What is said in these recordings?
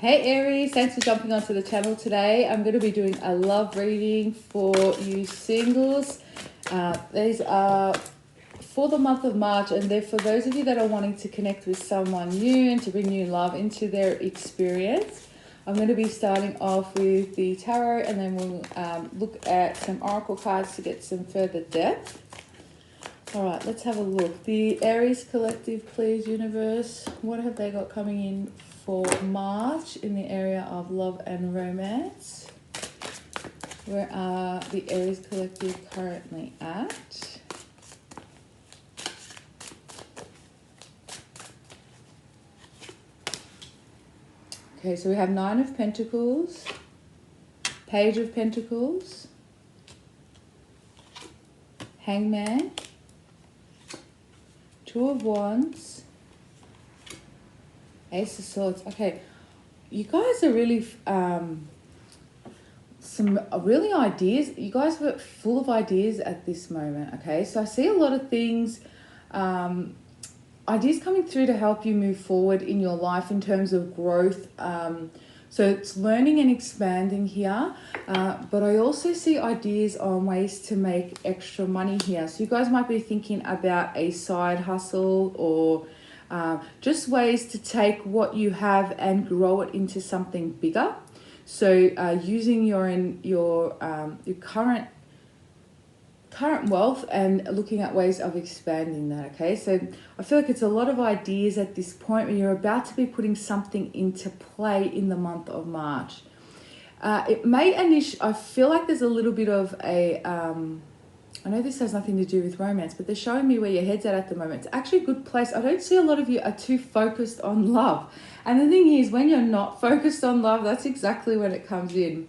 Hey Aries, thanks for jumping onto the channel today. I'm going to be doing a love reading for you singles. These are for the month of March, and they're for those of you that are wanting to connect with someone new and to bring new love into their experience. I'm going to be starting off with the tarot, and then we'll look at some oracle cards to get some further depth. All right, let's have a look. The Aries Collective, please, universe. What have they got coming in for March in the area of love and romance? Where are the Aries Collective currently at? Okay, so we have Nine of Pentacles, Page of Pentacles, Hangman, Two of Wands, Ace of Swords. Okay, you guys are really some really ideas. You guys were full of ideas at this moment. Okay, so I see a lot of things, ideas coming through to help you move forward in your life in terms of growth. So it's learning and expanding here, but I also see ideas on ways to make extra money here. So you guys might be thinking about a side hustle or just ways to take what you have and grow it into something bigger. So using your current wealth and looking at ways of expanding that. Okay, so I feel like it's a lot of ideas at this point when you're about to be putting something into play in the month of March. It may I feel like there's a little bit of a I know this has nothing to do with romance, but they're showing me where your head's at the moment. It's actually a good place. I don't see a lot of you are too focused on love. And the thing is, when you're not focused on love, that's exactly when it comes in.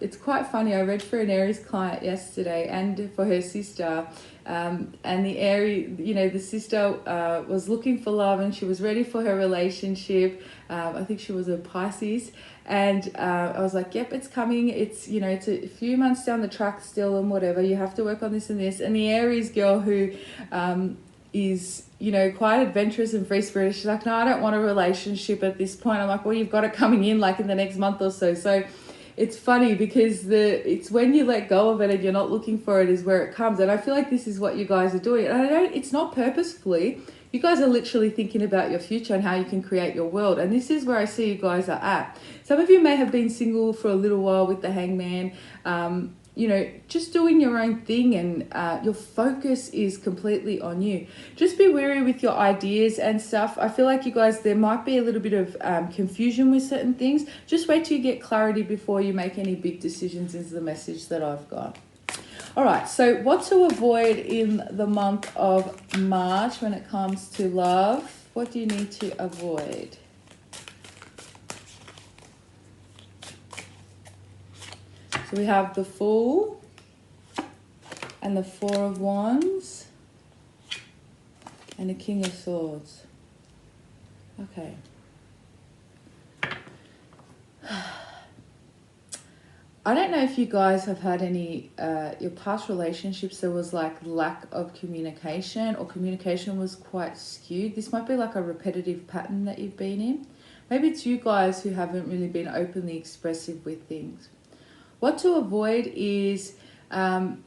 It's quite funny. I read for an Aries client yesterday and for her sister. And the Aries, the sister was looking for love and she was ready for her relationship. I think she was a Pisces. And I was like, yep, it's coming. It's, it's a few months down the track still and whatever. You have to work on this and this. And the Aries girl who is, quite adventurous and free-spirited, she's like, no, I don't want a relationship at this point. I'm like, well, you've got it coming in like in the next month or so. So it's funny because it's when you let go of it and you're not looking for it is where it comes. And I feel like this is what you guys are doing. And it's not purposefully. You guys are literally thinking about your future and how you can create your world. And this is where I see you guys are at. Some of you may have been single for a little while with the Hangman, just doing your own thing, and your focus is completely on you. Just be wary with your ideas and stuff. I feel like you guys, there might be a little bit of confusion with certain things. Just wait till you get clarity before you make any big decisions is the message that I've got. All right, so what to avoid in the month of March when it comes to love? What do you need to avoid? So we have the Fool and the Four of Wands and the King of Swords. Okay. I don't know if you guys have had any, your past relationships, there was like lack of communication or communication was quite skewed. This might be like a repetitive pattern that you've been in. Maybe it's you guys who haven't really been openly expressive with things. What to avoid is not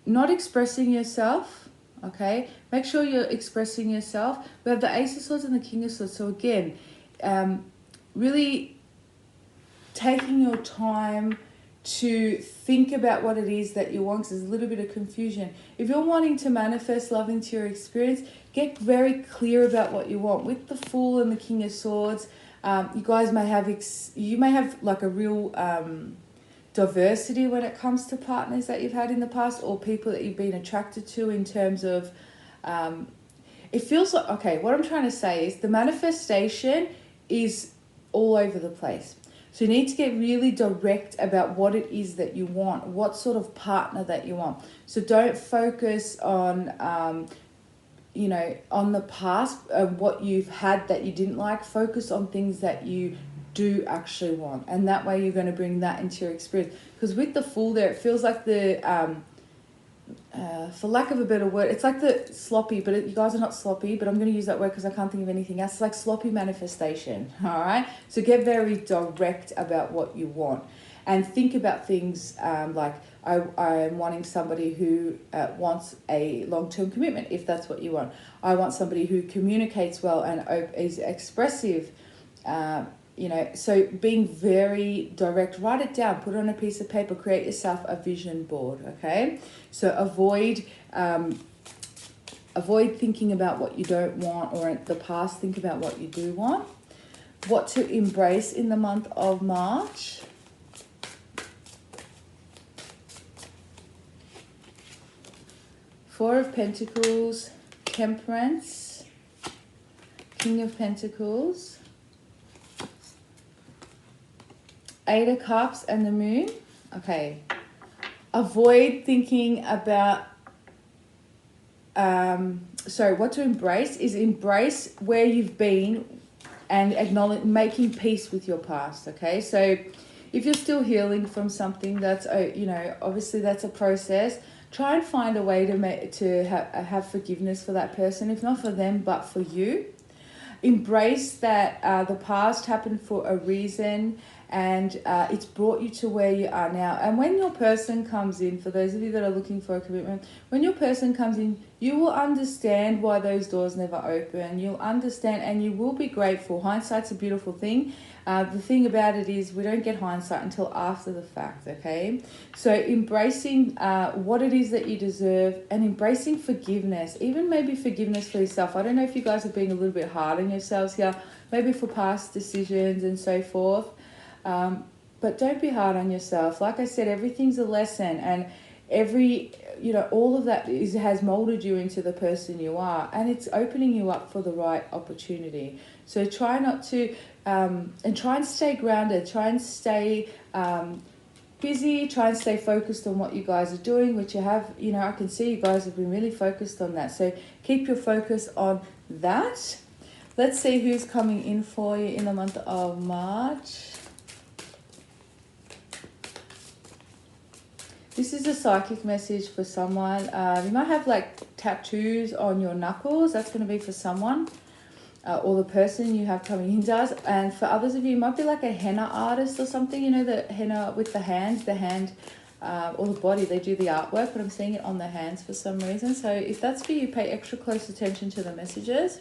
expressing yourself, okay? Make sure you're expressing yourself. We have the Ace of Swords and the King of Swords. So again, really taking your time to think about what it is that you want, because there's a little bit of confusion. If you're wanting to manifest love into your experience, get very clear about what you want. With the Fool and the King of Swords, you guys may have, like a real diversity when it comes to partners that you've had in the past or people that you've been attracted to in terms of, it feels like, okay, what I'm trying to say is the manifestation is all over the place. So you need to get really direct about what it is that you want, what sort of partner that you want. So don't focus on, on the past, what you've had that you didn't like. Focus on things that you do actually want. And that way you're going to bring that into your experience. Because with the Fool there, it feels like for lack of a better word, it's like the sloppy, but you guys are not sloppy, but I'm going to use that word because I can't think of anything else. It's like sloppy manifestation, all right? So get very direct about what you want and think about things like I'm wanting somebody who wants a long-term commitment, if that's what you want. I want somebody who communicates well and is expressive. So being very direct, write it down, put it on a piece of paper, create yourself a vision board, okay? So avoid thinking about what you don't want, or in the past, think about what you do want. What to embrace in the month of March. Four of Pentacles, Temperance, King of Pentacles, Eight of Cups, and the Moon. Okay. Avoid thinking about... what to embrace is embrace where you've been and acknowledge, making peace with your past, okay? So if you're still healing from something, that's, obviously that's a process. Try and find a way to have forgiveness for that person, if not for them, but for you. Embrace that the past happened for a reason, and it's brought you to where you are now. And when your person comes in, for those of you that are looking for a commitment, when your person comes in, you will understand why those doors never open. You'll understand, and you will be grateful. Hindsight's a beautiful thing. The thing about it is we don't get hindsight until after the fact, okay? So embracing what it is that you deserve, and embracing forgiveness, even maybe forgiveness for yourself. I don't know if you guys are being a little bit hard on yourselves here, maybe for past decisions and so forth. But don't be hard on yourself. Like I said, everything's a lesson, and all of that has molded you into the person you are, and it's opening you up for the right opportunity. So try not to, and try and stay grounded, try and stay busy, try and stay focused on what you guys are doing, which you have, I can see you guys have been really focused on that. So keep your focus on that. Let's see who's coming in for you in the month of March. This is a psychic message for someone. You might have like tattoos on your knuckles. That's going to be for someone. Or the person you have coming in does. And for others of you, you might be like a henna artist or something. The henna with the hand or the body. They do the artwork, but I'm seeing it on the hands for some reason. So if that's for you, pay extra close attention to the messages.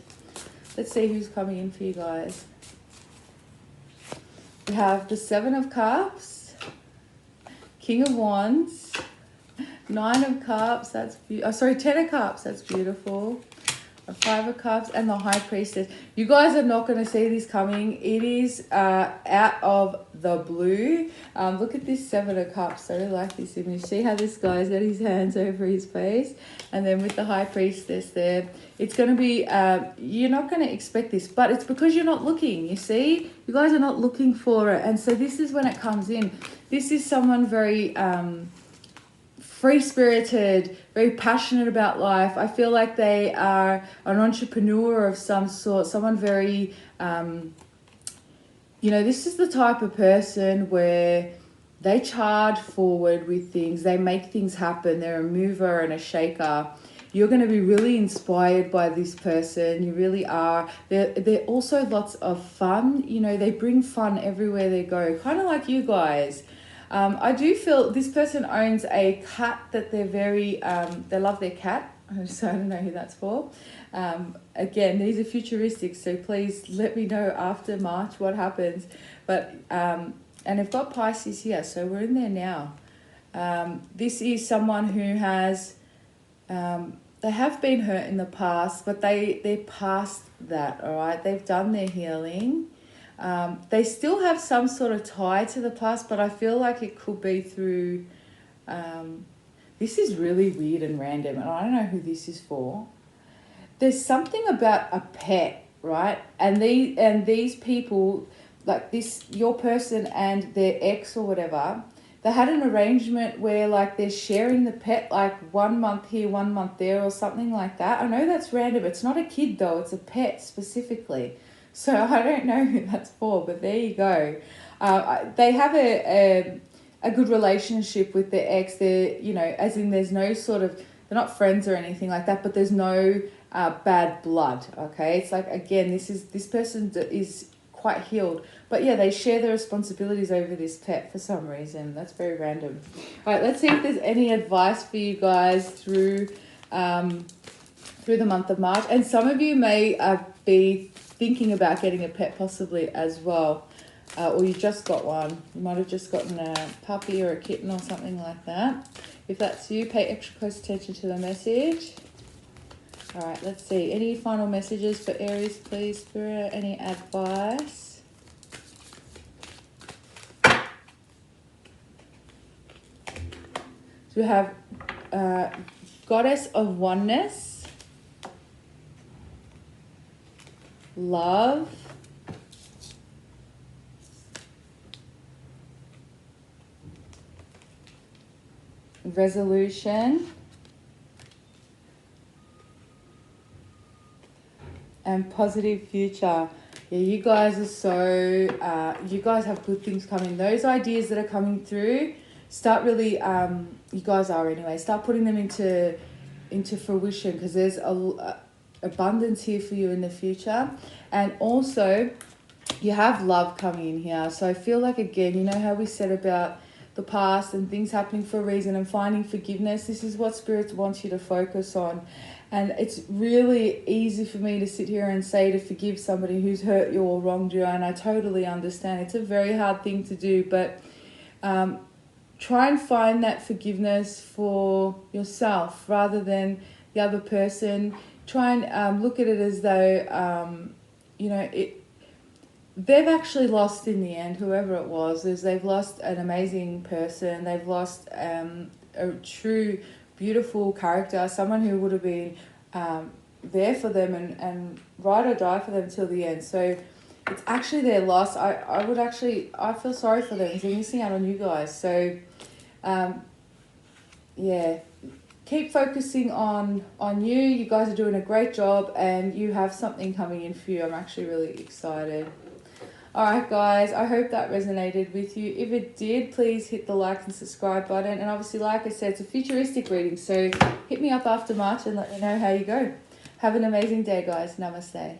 Let's see who's coming in for you guys. We have the Seven of Cups, King of Wands, Nine of Cups, Ten of Cups, that's beautiful. Five of Cups, and the High Priestess. You guys are not going to see this coming. It is out of the blue. Look at this Seven of Cups. I really like this image. See how this guy's got his hands over his face? And then with the High Priestess there, it's going to be, you're not going to expect this, but it's because you're not looking, you see? You guys are not looking for it. And so this is when it comes in. This is someone very... free-spirited, very passionate about life. I feel like they are an entrepreneur of some sort, someone very, this is the type of person where they charge forward with things, they make things happen, they're a mover and a shaker. You're going to be really inspired by this person. You really are. They're also lots of fun. They bring fun everywhere they go, kind of like you guys. I do feel this person owns a cat that they're very, they love their cat. So I don't know who that's for. Again, these are futuristic, so please let me know after March what happens. But, and I've got Pisces here, so we're in there now. This is someone who has, they have been hurt in the past, but they're past that, all right? They've done their healing. They still have some sort of tie to the past, but I feel like it could be through... this is really weird and random, and I don't know who this is for. There's something about a pet, right? And these people, like this, your person and their ex or whatever, they had an arrangement where like they're sharing the pet, like 1 month here, 1 month there, or something like that. I know that's random. It's not a kid though, it's a pet specifically. So I don't know who that's for, but there you go. They have a good relationship with their ex. They're, as in there's no sort of they're not friends or anything like that, but there's no bad blood, okay? It's like, again, this person is quite healed. But yeah, they share the responsibilities over this pet for some reason. That's very random. All right, let's see if there's any advice for you guys through the month of March. And some of you may be thinking about getting a pet possibly as well. Or you just got one. You might have just gotten a puppy or a kitten or something like that. If that's you, pay extra close attention to the message. All right, let's see. Any final messages for Aries, please, Spirit? Any advice? So we have Goddess of Oneness, Love, Resolution, and Positive Future. Yeah, you guys are so, you guys have good things coming. Those ideas that are coming through, start really, you guys are anyway, start putting them into fruition, because there's abundance here for you in the future. And also, you have love coming in here. So I feel like, again, you know how we said about the past and things happening for a reason and finding forgiveness? This is what Spirit wants you to focus on. And it's really easy for me to sit here and say to forgive somebody who's hurt you or wronged you, and I totally understand. It's a very hard thing to do, but try and find that forgiveness for yourself rather than the other person. Try and look at it as though, you know, they've actually lost in the end, whoever it was. They've lost an amazing person. They've lost a true, beautiful character, someone who would have been there for them and ride or die for them till the end. So it's actually their loss. I feel sorry for them. They're missing out on you guys. So, yeah, keep focusing on you. You guys are doing a great job, and you have something coming in for you. I'm actually really excited. All right, guys, I hope that resonated with you. If it did, please hit the like and subscribe button. And obviously, like I said, it's a futuristic reading, so hit me up after March and let me know how you go. Have an amazing day, guys. Namaste.